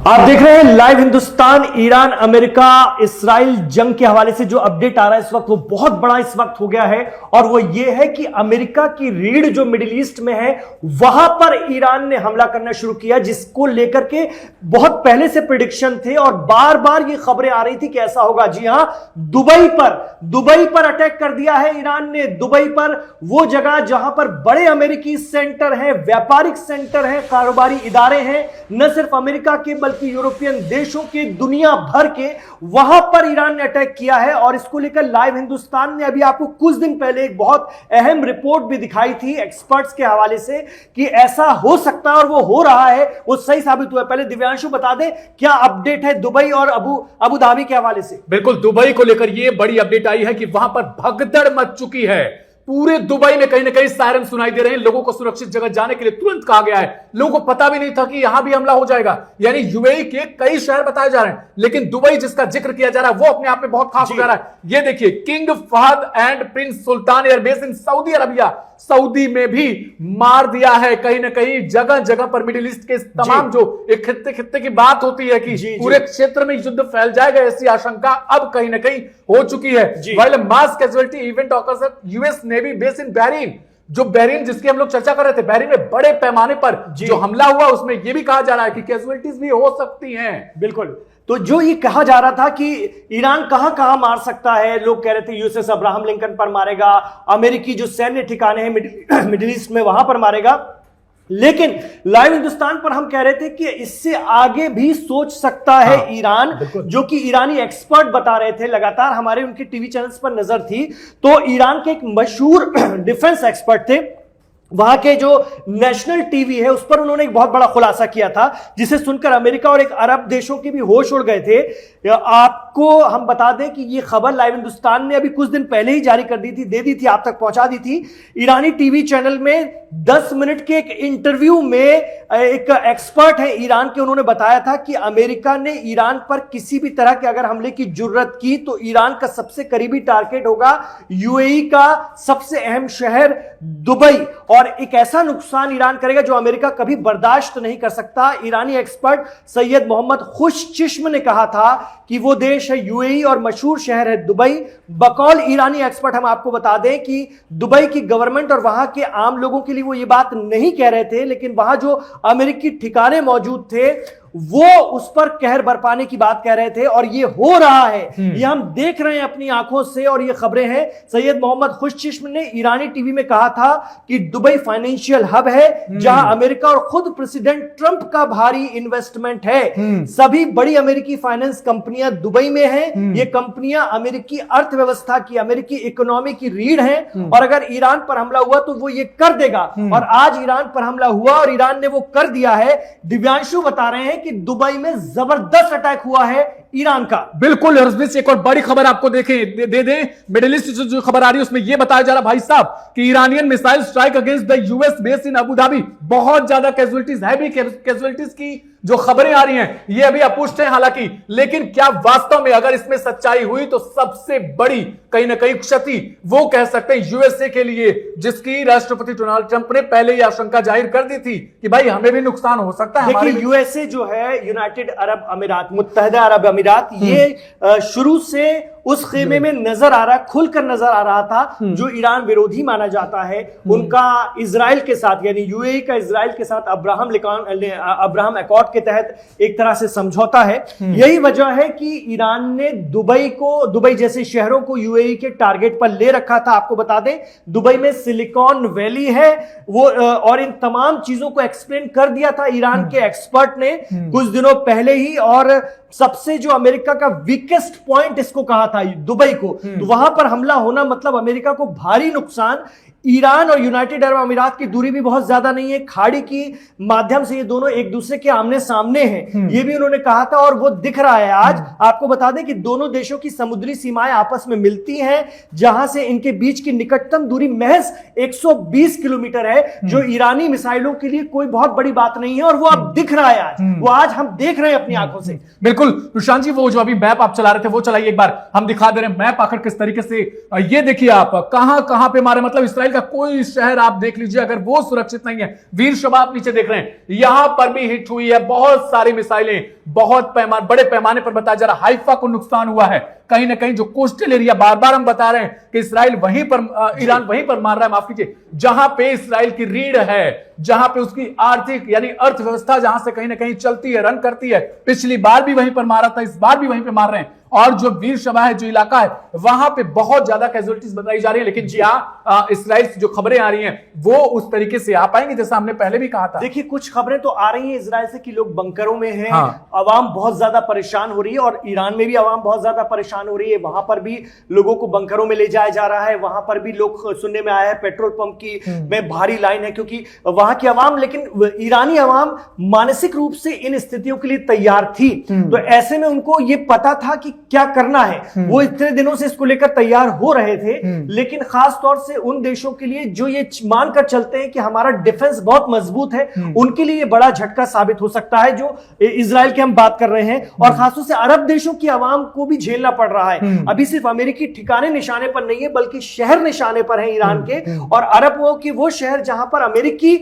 आप देख रहे हैं live Hindustan. Iran America Israel जंग के हवाले से जो अपडेट आ रहा है इस वक्त वो बहुत बड़ा इस वक्त हो गया है और वो ये है कि अमेरिका की रीढ़ जो मिडिल ईस्ट में है वहां पर ईरान ने हमला करना शुरू किया, जिसको लेकर के बहुत पहले से प्रेडिक्शन थे और बार बार ये खबरें आ रही थी कि ऐसा होगा। जी हां, दुबई पर अटैक कर दिया है ईरान ने। दुबई पर, वो जगह जहां पर बड़े अमेरिकी सेंटर हैं, व्यापारिक सेंटर हैं, कारोबारी इदारे हैं, न सिर्फ अमेरिका के बल्कि यूरोपियन देशों के, दुनिया भर के, वहां पर ईरान ने अटैक किया है। और इसको लेकर लाइव हिंदुस्तान ने अभी आपको कुछ दिन पहले एक बहुत अहम रिपोर्ट भी दिखाई थी एक्सपर्ट्स के हवाले से कि ऐसा हो सकता है और वो हो रहा है, वो सही साबित हुआ है। पहले दिव्यांशु बता दे क्या अपडेट है दुबई और अबू धाबी के हवाले से। बिल्कुल, दुबई को लेकर ये बड़ी अपडेट आई है कि वहां पर भगदड़ मच चुकी है। पूरे दुबई में कहीं ना कहीं सायरन सुनाई दे रहे हैं। लोगों को सुरक्षित जगह जाने के लिए तुरंत कहा गया है। लोगों को पता भी नहीं था कि यहां भी हमला हो जाएगा। यानी यूएई के कई शहर बताए जा रहे हैं, लेकिन दुबई जिसका जिक्र किया जा रहा है वो अपने आप में बहुत खास हो जा रहा है। ये देखिए, king Fahd and prince Sultan airbase in Saudi Arabia, Saudi में भी मार दिया है। कहीं ना कहीं जगह जगह पर मिडिल ईस्ट के तमाम जो एक खित्ते की बात होती है कि पूरे क्षेत्र में युद्ध फैल जाएगा, ऐसी आशंका अब कहीं ना कहीं हो चुकी है। While mass casualty event occurs at US navy base in Bahrain, जो बहरीन जिसकी हम लोग चर्चा कर रहे थे, बहरीन में बड़े पैमाने पर जो हमला हुआ उसमें यह भी कहा जा रहा है कि कैजुअलिटीज भी हो सकती हैं। बिल्कुल, तो जो ये कहा जा रहा था कि ईरान कहां कहां मार सकता है, लोग कह रहे थे यूएसएस अब्राहम लिंकन पर मारेगा, अमेरिकी जो सैन्य ठिकाने हैं मिडिल ईस्ट में वहां पर मारेगा। लेकिन लाइव हिंदुस्तान पर हम कह रहे थे कि इससे आगे भी सोच सकता है ईरान, जो कि ईरानी एक्सपर्ट बता रहे थे, लगातार हमारे उनके टीवी चैनल्स पर नजर थी। तो ईरान के एक मशहूर डिफेंस एक्सपर्ट थे, वहां के जो नेशनल टीवी है उस पर उन्होंने एक बहुत बड़ा खुलासा किया था, जिसे सुनकर अमेरिका और एक अरब देशों के भी होश उड़ गए थे। आपको हम बता दें कि यह खबर लाइव हिंदुस्तान ने अभी कुछ दिन पहले ही जारी कर दी थी, दे दी थी, आप तक पहुंचा दी थी। ईरानी टीवी चैनल में 10 मिनट के एक इंटरव्यू में एक एक्सपर्ट है ईरान के, उन्होंने बताया था कि अमेरिका ने ईरान पर किसी भी तरह के अगर हमले की जुर्रत की तो ईरान का सबसे करीबी टारगेट होगा यूएई का सबसे अहम शहर दुबई, और एक ऐसा नुकसान ईरान करेगा जो अमेरिका कभी बर्दाश्त नहीं कर सकता। ईरानी एक्सपर्ट सैयद मोहम्मद खुशचिश्म ने कहा था कि वो देश है यूएई और मशहूर शहर है दुबई। बकौल ईरानी एक्सपर्ट हम आपको बता दें कि दुबई की गवर्नमेंट और वहां के आम लोगों के लिए वो ये बात नहीं कह रहे थे, लेकिन वहां जो अमेरिकी ठिकाने मौजूद थे वो उस पर कहर बरपाने की बात कह रहे थे, और ये हो रहा है, ये हम देख रहे हैं अपनी आंखों से और ये खबरें हैं। सैयद मोहम्मद खुशचिश्म ने ईरानी टीवी में कहा था कि दुबई फाइनेंशियल हब है जहां अमेरिका और खुद प्रेसिडेंट ट्रंप का भारी इन्वेस्टमेंट है। सभी बड़ी अमेरिकी फाइनेंस कंपनियां दुबई में हैं। ये कंपनियां अमेरिकी अर्थव्यवस्था की, अमेरिकी इकोनॉमी की रीढ़ हैं, और अगर ईरान पर हमला हुआ तो वो ये कर देगा। और आज ईरान पर हमला हुआ और ईरान ने वो कर दिया है। दिव्यांशु बता रहे हैं कि दुबई में जबरदस्त अटैक हुआ है ईरान का। बिल्कुल, और इसमें एक और बड़ी खबर आपको देखें दे दें, मिडिल ईस्ट जो खबर आ रही है उसमें यह बताया जा रहा भाई साहब कि Iranian missile strike against the US base in Abu Dhabi. बहुत ज्यादा कैजुअलिटीज है, भी कैजुअलिटीज की जो खबरें आ रही हैं ये अभी अपुष्ट है हालांकि, लेकिन क्या वास्तव में अगर इसमें सच्चाई हुई तो सबसे बड़ी कहीं ना कहीं क्षति वो कह सकते हैं यूएसए के लिए, जिसकी राष्ट्रपति डोनाल्ड ट्रंप ने पहले ही आशंका जाहिर कर दी थी कि भाई हमें भी नुकसान हो सकता है। देखिए, यूएसए जो है यूनाइटेड अरब अमीरात, मुत्तहदा अरब अमीरात, ये शुरू से उस खेमे में नजर आ रहा, खुलकर नजर आ रहा था, जो ईरान विरोधी माना जाता है। उनका इजराइल के साथ, यानी यूएई का इजराइल के साथ अब्राहम अकॉर्ड के तहत एक तरह से समझौता है। यही वजह है कि ईरान ने दुबई जैसे शहरों को यूएई के टारगेट पर ले रखा था। आपको बता दें दुबई में सिलिकॉन वैली है वो, और इन तमाम चीजों को एक्सप्लेन कर दिया था ईरान के एक्सपर्ट ने कुछ दिनों पहले ही। और सबसे जो अमेरिका का वीकेस्ट पॉइंट इसको कहा था दुबई को, तो वहां पर हमला होना मतलब अमेरिका को भारी नुकसान। ईरान और यूनाइटेड अरब अमीरात की दूरी भी बहुत ज्यादा नहीं है, खाड़ी की माध्यम से ये दोनों एक दूसरे के आमने सामने हैं, ये भी उन्होंने कहा था और वो दिख रहा है आज। आपको बता दें कि दोनों देशों की समुद्री सीमाएं आपस में मिलती हैं, जहां से इनके बीच की निकटतम दूरी महज 120 किलोमीटर है, जो ईरानी मिसाइलों के लिए कोई बहुत बड़ी बात नहीं है, और वो अब दिख रहा है आज, वो आज हम देख रहे हैं अपनी आंखों से। बिल्कुल प्रशांत जी, वो जो अभी मैप आप चला रहे थे वो चलाइए एक बार, हम दिखा दे रहे हैं मैप आखिर किस तरीके से। ये देखिए आप कहां कहां पे मारे, मतलब इसराइल का कोई शहर आप देख लीजिए, अगर वो सुरक्षित नहीं है। वीर शबाब नीचे देख रहे हैं, यहां पर भी हिट हुई है, बहुत सारी मिसाइलें, बहुत बड़े पैमाने पर बताया जा रहा है हाइफा को नुकसान हुआ है। कहीं ना कहीं जो कोस्टल एरिया, बार बार हम बता रहे हैं कि इसराइल वहीं पर, ईरान वहीं पर मार रहा है, माफ कीजिए, जहां पे इसराइल की रीढ़ है, जहां पे उसकी आर्थिक यानी अर्थव्यवस्था जहां से कहीं ना कहीं चलती है, रन करती है। पिछली बार भी वहीं पर मारा था, इस बार भी वहीं पे मार रहे हैं। और जो वीर शबा है, जो इलाका है, वहां पे बहुत ज्यादा कैजुअलिटीज बताई जा रही है। लेकिन क्या इसराइल से जो खबरें आ रही हैं वो उस तरीके से आ पाएंगे जैसा हमने पहले भी कहा था? देखिए, कुछ खबरें तो आ रही हैं इसराइल से कि लोग बंकरों में हैं, हाँ। अवाम बहुत ज्यादा परेशान हो रही है, और ईरान में भी अवाम बहुत ज्यादा परेशान हो रही है। वहां पर भी लोगों को बंकरों में ले जाया जा रहा है। वहां पर भी लोग, सुनने में आया है, पेट्रोल पंप की में भारी लाइन है, क्योंकि वहां की अवाम, लेकिन ईरानी अवाम मानसिक रूप से इन स्थितियों के लिए तैयार थी। तो ऐसे में उनको ये पता था कि क्या करना है। वो इतने दिनों से इसको लेकर तैयार हो रहे थे। लेकिन खास तौर से उन देशों के लिए जो ये मानकर चलते हैं कि हमारा डिफेंस बहुत मजबूत है, उनके लिए ये बड़ा झटका साबित हो सकता है, जो इजराइल की हम बात कर रहे हैं। और खासतौर से अरब देशों की आवाम को भी झेलना पड़ रहा है। अभी सिर्फ अमेरिकी ठिकाने निशाने पर नहीं है, बल्कि शहर निशाने पर है ईरान के, और अरब वो शहर जहां पर अमेरिकी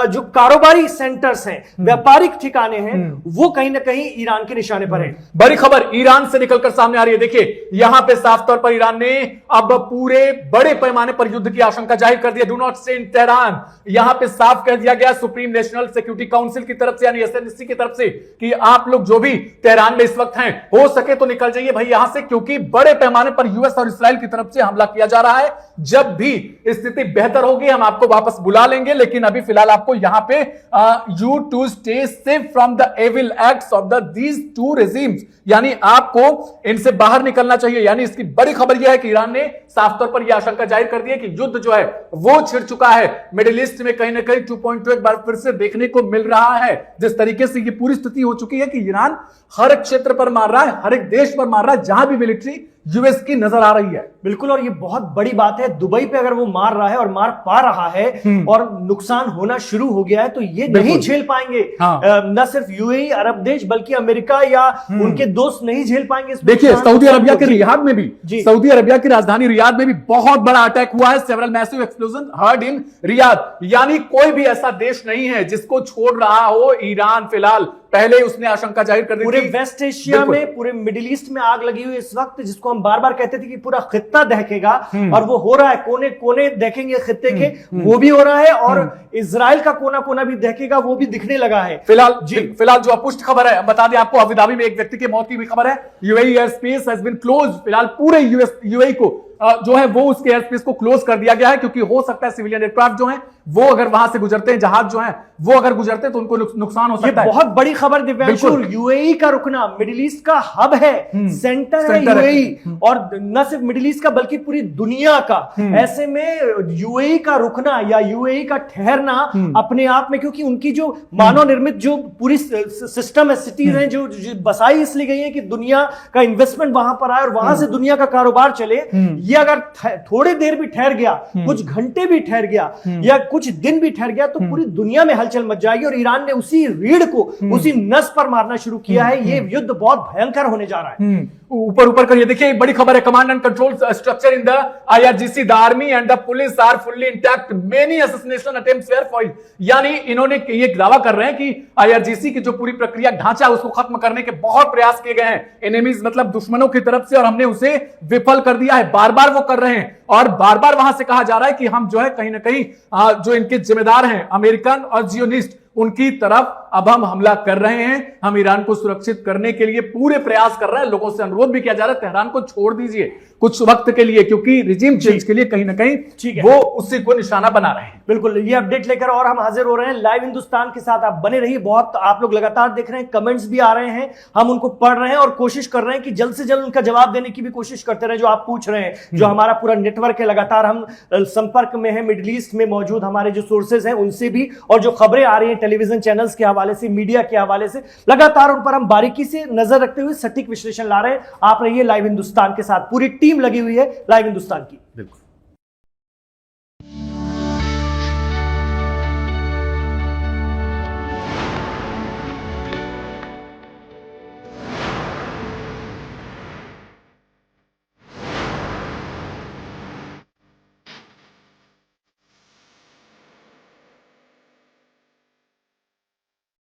जो कारोबारी सेंटर्स हैं, व्यापारिक ठिकाने हैं, वो कहीं ना कहीं ईरान के निशाने पर है। बड़ी खबर ईरान से निकलकर सामने आ रही है। देखिए, यहां पे साफ तौर पर ईरान ने अब पूरे बड़े पैमाने पर युद्ध की आशंका जाहिर कर दिया। Do not stay in Tehran, यहां पे साफ कह दिया गया सुप्रीम नेशनल सिक्योरिटी काउंसिल की तरफ से, यानी एसएनसी की तरफ से, कि आप लोग जो भी तेहरान में इस वक्त हैं, हो सके तो निकल जाइए भाई यहां से, क्योंकि बड़े पैमाने पर यूएस और इसराइल की तरफ से हमला किया जा रहा है। जब भी स्थिति बेहतर होगी हम आपको वापस बुला लेंगे, लेकिन अभी फिलहाल आपको यहां पे you to stay safe from the evil acts of these two regimes, यानी आपको इनसे बाहर निकलना चाहिए। यानी इसकी बड़ी खबर यह है कि ईरान ने साफ तौर पर यह आशंका जाहिर कर दी है कि युद्ध जो है वो छिड़ चुका है। मिडिल ईस्ट में कहीं ना कहीं 2.2 एक बार फिर से देखने को मिल रहा है। जिस तरीके से ये पूरी स्थिति हो चुकी है कि ईरान हर एक क्षेत्र पर मार रहा है, हर एक देश पर मार रहा है जहां भी मिलिट्री यूएस की नजर आ रही है। बिल्कुल, और ये बहुत बड़ी बात है। दुबई पे अगर वो मार रहा है और मार पा रहा है और नुकसान होना शुरू हो गया है, तो ये नहीं झेल पाएंगे। हाँ। न सिर्फ यूएई अरब देश, बल्कि अमेरिका या उनके दोस्त नहीं झेल पाएंगे। देखिए, सऊदी अरबिया के रियाद में भी, सऊदी अरबिया की राजधानी रियाद में भी बहुत बड़ा अटैक हुआ है। Several massive explosion heard in Riyadh, यानी कोई भी ऐसा देश नहीं है जिसको छोड़ रहा हो ईरान। फिलहाल पहले उसने आशंका जाहिर कर दी, पूरे वेस्ट एशिया में, पूरे मिडिल ईस्ट में आग लगी हुई इस वक्त, जिसको हम बार बार कहते थे कि पूरा खित्ता दहकेगा, और वो हो रहा है। कोने कोने देखेंगे खित्ते के, वो भी हो रहा है, और इजराइल का कोना कोना भी देखेगा, वो भी दिखने लगा है। फिलहाल जो अपुष्ट खबर है, बता दें आपको, अबू धाबी में एक व्यक्ति की मौत की भी खबर है। UAE air space has been close, फिलहाल पूरे यूएई को जो है वो उसके एयर स्पेस को क्लोज कर दिया गया है, क्योंकि हो सकता है सिविलियन एयरक्राफ्ट जो हैं वो अगर वहां से गुजरते हैं, जहाज जो हैं वो अगर गुजरते हैं तो उनको नुकसान हो सकता है। बहुत बड़ी खबर दिव्यांशु, यूएई का रुकना, मिडिल ईस्ट का हब है, सेंटर है यूएई, और न सिर्फ मिडिल ईस्ट का बल्कि पूरी दुनिया का। ऐसे में यूएई का रुकना या यूएई का ठहरना अपने आप में, क्योंकि उनकी जो मानव निर्मित जो पूरी सिस्टम है, सिटीज हैं, जो बसाई इसलिए गई है कि दुनिया का इन्वेस्टमेंट वहां पर आए और वहां से दुनिया का कारोबार चले। ये अगर थोड़ी देर भी ठहर गया, कुछ घंटे भी ठहर गया, या कुछ दिन भी ठहर गया, तो पूरी दुनिया में हलचल मच जाएगी। और ईरान ने उसी रीढ़ को, उसी नस पर मारना शुरू किया है। ये युद्ध बहुत भयंकर होने जा रहा है। ऊपर करिए, देखिए एक बड़ी खबर है। Command and control structure in the IRGC, the army and the police are fully intact, many assassination attempts were foiled. यानी इन्होंने ये दावा कर रहे हैं कि आईआरजीसी की जो पूरी प्रक्रिया ढांचा उसको खत्म करने के बहुत प्रयास किए गए हैं, एनिमीज मतलब दुश्मनों की तरफ से, और हमने उसे विफल कर दिया है। बार बार वो कर रहे हैं, और बार बार वहां से कहा जा रहा है कि हम जो है कहीं ना कहीं जो इनके जिम्मेदार हैं अमेरिकन और जियोनिस्ट, उनकी तरफ अब हम हमला कर रहे हैं। हम ईरान को सुरक्षित करने के लिए पूरे प्रयास कर रहे हैं। लोगों से अनुरोध भी किया जा रहा है तेहरान को छोड़ दीजिए कुछ वक्त के लिए, क्योंकि रिजीम चेंज के लिए कहीं ना कहीं वो उसी को निशाना बना रहे हैं। बिल्कुल, ये अपडेट लेकर और हम हाजिर हो रहे हैं लाइव हिंदुस्तान के साथ। आप बने रहिए। बहुत आप लोग लगातार देख रहे हैं, कमेंट्स भी आ रहे हैं, हम उनको पढ़ रहे हैं और कोशिश कर रहे हैं कि जल्द से जल्द उनका जवाब देने की भी कोशिश करते रहे, जो आप पूछ रहे हैं। जो हमारा पूरा नेटवर्क है, लगातार हम संपर्क में है मिडिल ईस्ट में मौजूद हमारे जो सोर्सेज हैं उनसे भी, और जो खबरें आ रही हैं टेलीविजन चैनल्स के हवाले से, मीडिया के हवाले से, लगातार उन पर हम बारीकी से नजर रखते हुए सटीक विश्लेषण ला रहे हैं। आप रहिए लाइव हिंदुस्तान के साथ, पूरी टीम लगी हुई है लाइव हिंदुस्तान की। बिल्कुल।